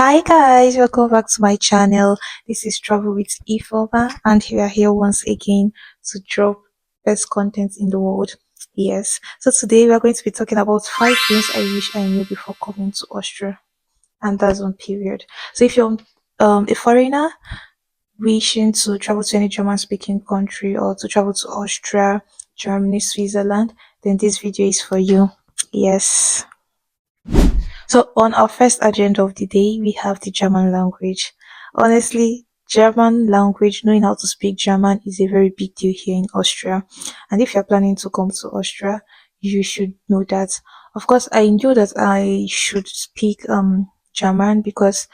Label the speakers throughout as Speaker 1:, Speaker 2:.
Speaker 1: Hi guys, welcome back to my channel. This is Travel with Ifoma and we are here once again to drop best content in the world. Yes, so today we are going to be talking about 5 things I wish I knew before coming to Austria, and that's on period. So if you're a foreigner wishing to travel to any German speaking country or to travel to Austria, Germany, Switzerland, then this video is for you. Yes. So on our first agenda of the day, we have the German language. Honestly, German language, knowing how to speak German is a very big deal here in Austria. And if you're planning to come to Austria, you should know that. Of course, I knew that I should speak German because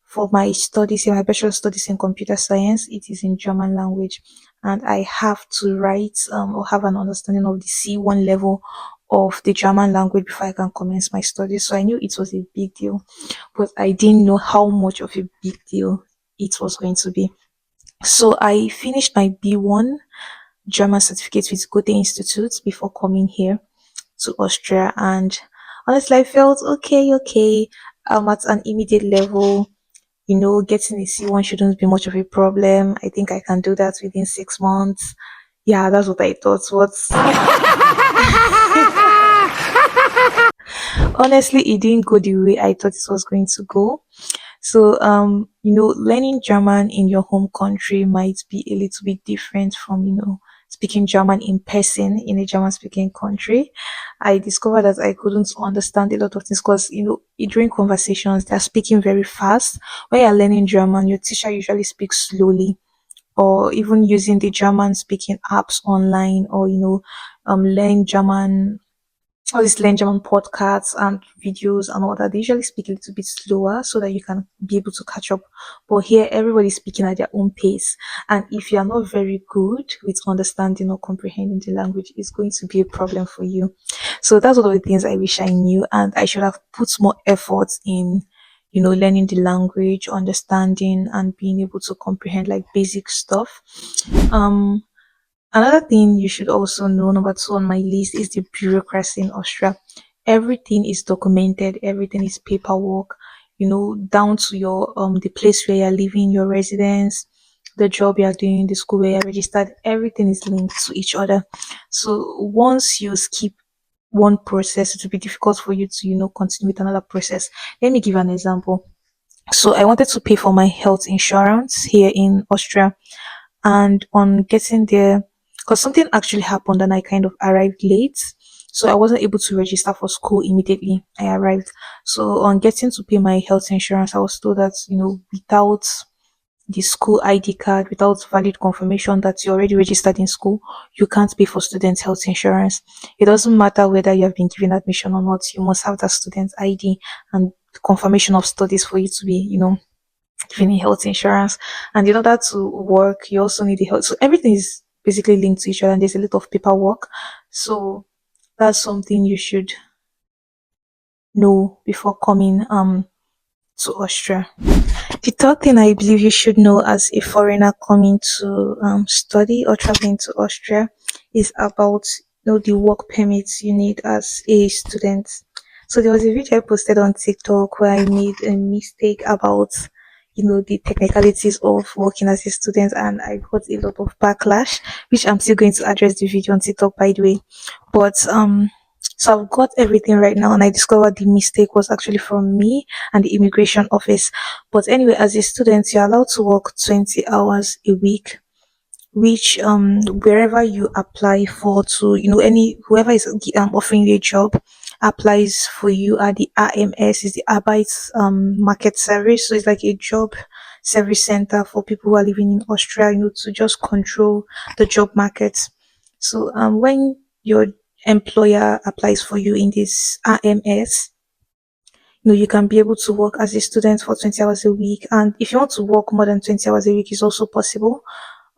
Speaker 1: for my studies, in my bachelor studies in computer science, it is in German language, and I have to write or have an understanding of the C1 level of the German language before I can commence my studies. So I knew it was a big deal, but I didn't know how much of a big deal it was going to be. So I finished my B1 German certificate with Goethe Institute before coming here to Austria, and honestly, I felt okay. I'm at an immediate level. Getting a C1 shouldn't be much of a problem. I think I can do that within 6 months. Yeah, that's what I thought. Honestly, it didn't go the way I thought it was going to go. So, learning German in your home country might be a little bit different from, speaking German in person in a German speaking country. I discovered that I couldn't understand a lot of things because, during conversations, they're speaking very fast. When you're learning German, your teacher usually speaks slowly, or even using the German speaking apps online, or, learning German all these learn German podcasts and videos and all that. They usually speak a little bit slower so that you can be able to catch up. But here, everybody's speaking at their own pace. And if you are not very good with understanding or comprehending the language, it's going to be a problem for you. So that's one of the things I wish I knew. And I should have put more effort in, learning the language, understanding, and being able to comprehend like basic stuff. Um, Another thing you should also know, number two on my list, is the bureaucracy in Austria. Everything is documented, everything is paperwork, down to your the place where you're living, your residence, the job you're doing, the school where you're registered, everything is linked to each other. So once you skip one process, it will be difficult for you to, continue with another process. Let me give an example. So I wanted to pay for my health insurance here in Austria, and on getting there, because something actually happened and I kind of arrived late, so I wasn't able to register for school immediately I arrived. So on getting to pay my health insurance, I was told that, without the school ID card, without valid confirmation that you're already registered in school, you can't pay for student health insurance. It doesn't matter whether you have been given admission or not, you must have that student ID and confirmation of studies for you to be, you need health insurance. And in order to work, you also need the health. So everything is basically linked to each other, and there's a lot of paperwork. So that's something you should know before coming to Austria. The third thing I believe you should know as a foreigner coming to study or traveling to Austria is about, the work permits you need as a student. So there was a video I posted on TikTok where I made a mistake about, the technicalities of working as a student, and I got a lot of backlash, which I'm still going to address the video on TikTok, by the way. But so I've got everything right now, and I discovered the mistake was actually from me and the immigration office. But anyway, as a student, you're allowed to work 20 hours a week, which wherever you apply for, to, any whoever is offering you a job applies for you at the AMS, is the Arbeits market service. So it's like a job service center for people who are living in Austria, to just control the job market. So when your employer applies for you in this AMS, you can be able to work as a student for 20 hours a week. And if you want to work more than 20 hours a week, it's also possible.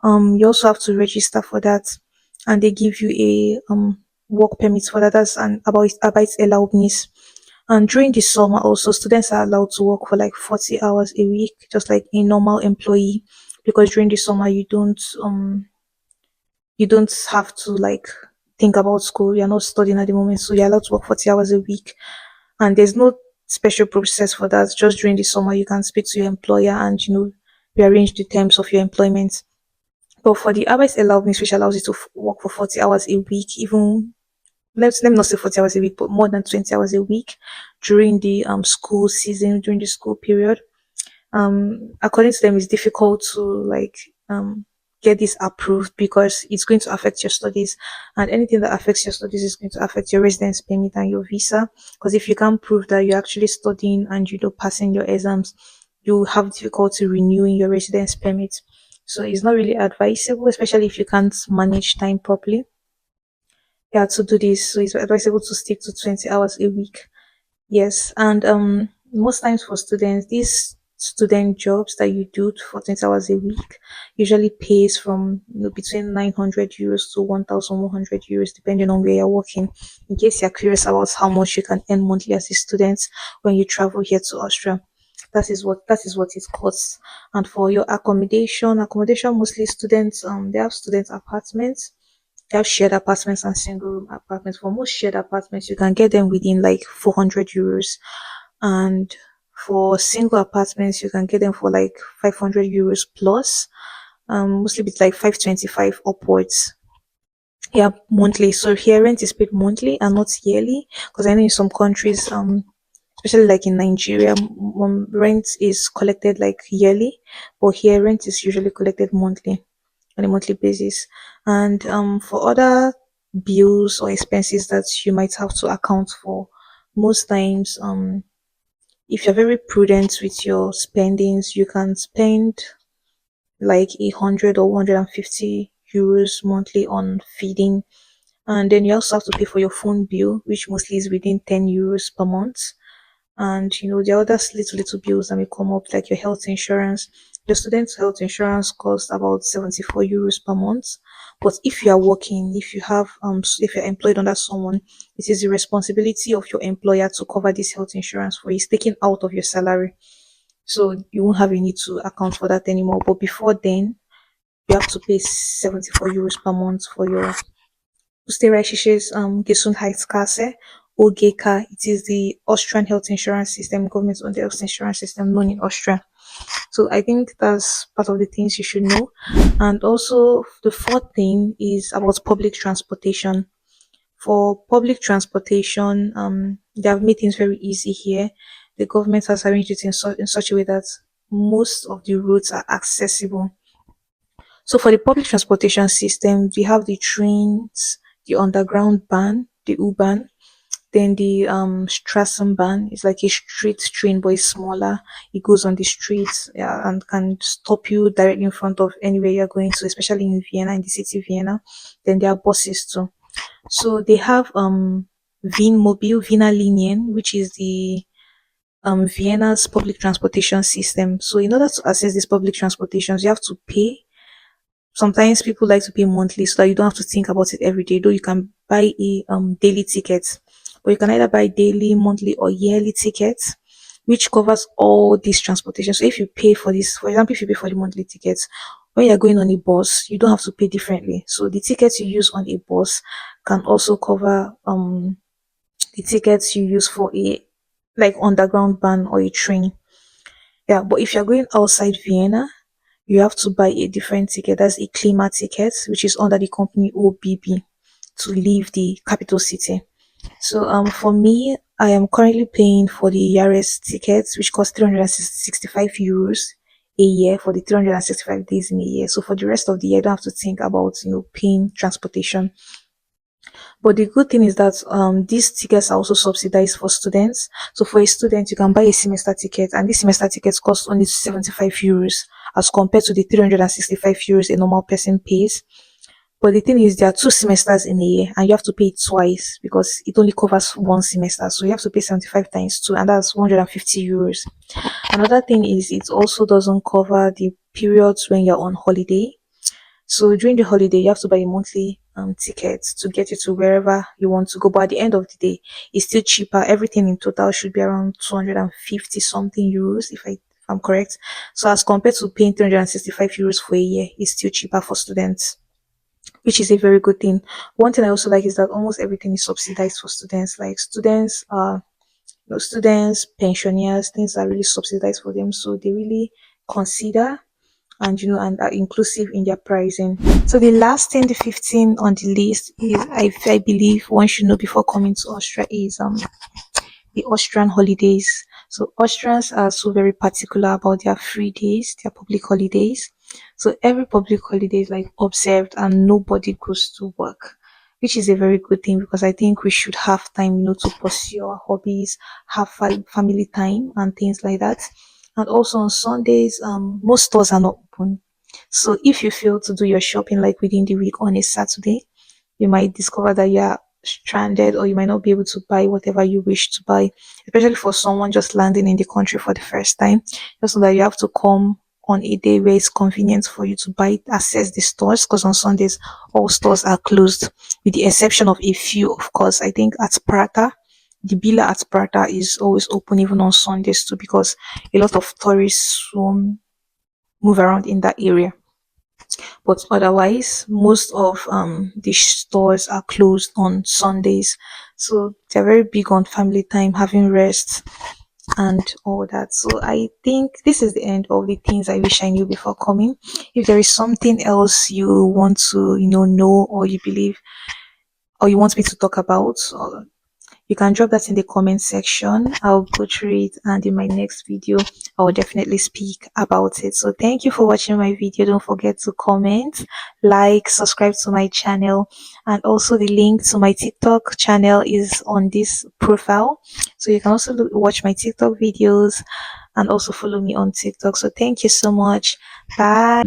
Speaker 1: You also have to register for that, and they give you a work permit for that. That's an about Arbeitserlaubnis. And during the summer, also students are allowed to work for like 40 hours a week, just like a normal employee, because during the summer you don't have to like think about school. You're not studying at the moment, so you're allowed to work 40 hours a week, and there's no special process for that. Just during the summer, you can speak to your employer and rearrange the terms of your employment. But for the Arbeitserlaubnis, which allows you to work for 40 hours a week, even let me not say 40 hours a week, but more than 20 hours a week during the school season, during the school period, according to them, it's difficult to get this approved because it's going to affect your studies, and anything that affects your studies is going to affect your residence permit and your visa. Because if you can't prove that you're actually studying and passing your exams, you have difficulty renewing your residence permit. So it's not really advisable, especially if you can't manage time properly. Yeah, to do this, so it's advisable to stick to 20 hours a week. Yes, and most times for students, these student jobs that you do for 20 hours a week usually pays from between 900 euros to 1,100 euros, depending on where you're working. In case you're curious about how much you can earn monthly as a student when you travel here to Austria, that is what it costs. And for your accommodation, mostly students they have student apartments, they have shared apartments and single room apartments. For most shared apartments, you can get them within like 400 euros. And for single apartments, you can get them for like 500 euros plus. Mostly it's like 525 upwards. Yeah, monthly. So here rent is paid monthly and not yearly. Because I know in some countries, especially like in Nigeria, rent is collected like yearly, but here rent is usually collected monthly on a monthly basis. And for other bills or expenses that you might have to account for, most times, if you're very prudent with your spendings, you can spend like 100 or 150 euros monthly on feeding. And then you also have to pay for your phone bill, which mostly is within 10 euros per month. And the other little bills that may come up, like your health insurance. Your student's health insurance costs about 74 euros per month. But if you are working, if you're employed under someone, it is the responsibility of your employer to cover this health insurance for you. It's taken out of your salary, so you won't have a need to account for that anymore. But before then, you have to pay 74 euros per month for your österreichisches Gesundheitskasse, OGK. It is the Austrian health insurance system, government owned health insurance system known in Austria. So I think that's part of the things you should know. And also, the fourth thing is about public transportation. For public transportation, they have made things very easy here. The government has arranged it in such a way that most of the routes are accessible. So for the public transportation system, we have the trains, the underground ban, the U-Bahn, then the Strassenbahn is like a street train but it's smaller. It goes on the streets, yeah, and can stop you directly in front of anywhere you're going to, especially in Vienna, in the city of Vienna. Then there are buses too. So they have Vienna Linien, which is the Vienna's public transportation system. So in order to access these public transportations, you have to pay. Sometimes people like to pay monthly so that you don't have to think about it every day. Though you can buy a daily ticket, but you can either buy daily, monthly, or yearly tickets, which covers all these transportation. So if you pay for this, for example, if you pay for the monthly tickets, when you're going on a bus, you don't have to pay differently. So the tickets you use on a bus can also cover the tickets you use for a like underground van or a train. Yeah, but if you're going outside Vienna, you have to buy a different ticket. That's a Klima ticket, which is under the company OBB to leave the capital city. So for me, I am currently paying for the Yaris tickets, which cost 365 euros a year for the 365 days in a year. So for the rest of the year, I don't have to think about paying transportation. But the good thing is that these tickets are also subsidized for students. So for a student, you can buy a semester ticket, and this semester tickets cost only 75 euros as compared to the 365 euros a normal person pays. But the thing is, there are two semesters in a year, and you have to pay it twice because it only covers one semester. So you have to pay 75 times two, and that's 150 euros. Another thing is, it also doesn't cover the periods when you're on holiday. So during the holiday, you have to buy a monthly ticket to get you to wherever you want to go. But at the end of the day, it's still cheaper. Everything in total should be around 250 something euros, if I'm correct. So as compared to paying 365 euros for a year, it's still cheaper for students, which is a very good thing. One thing I also like is that almost everything is subsidized for students. Like students are students, pensioners, things are really subsidized for them. So they really consider and and are inclusive in their pricing. So the last thing, the 15 on the list is I believe one should know before coming to Austria is the Austrian holidays. So Austrians are so very particular about their free days, their public holidays. So every public holiday is like observed and nobody goes to work, which is a very good thing because I think we should have time, to pursue our hobbies, have family time and things like that. And also on Sundays, most stores are not open. So if you fail to do your shopping like within the week on a Saturday, you might discover that you're stranded or you might not be able to buy whatever you wish to buy, especially for someone just landing in the country for the first time. Just so that you have to come on a day where it's convenient for you to buy, access the stores, because on Sundays, all stores are closed, with the exception of a few, of course. I think at Prata, the Bila at Prata is always open even on Sundays too, because a lot of tourists move around in that area. But otherwise, most of the stores are closed on Sundays. So they're very big on family time, having rest and all that. So I think this is the end of the things I wish I knew before coming. If there is something else you want to, know or you believe or you want me to talk about, or you can drop that in the comment section. I'll go through it, and in my next video, I will definitely speak about it. So thank you for watching my video. Don't forget to comment, like, subscribe to my channel, and also the link to my TikTok channel is on this profile. So you can also watch my TikTok videos and also follow me on TikTok. So thank you so much. Bye.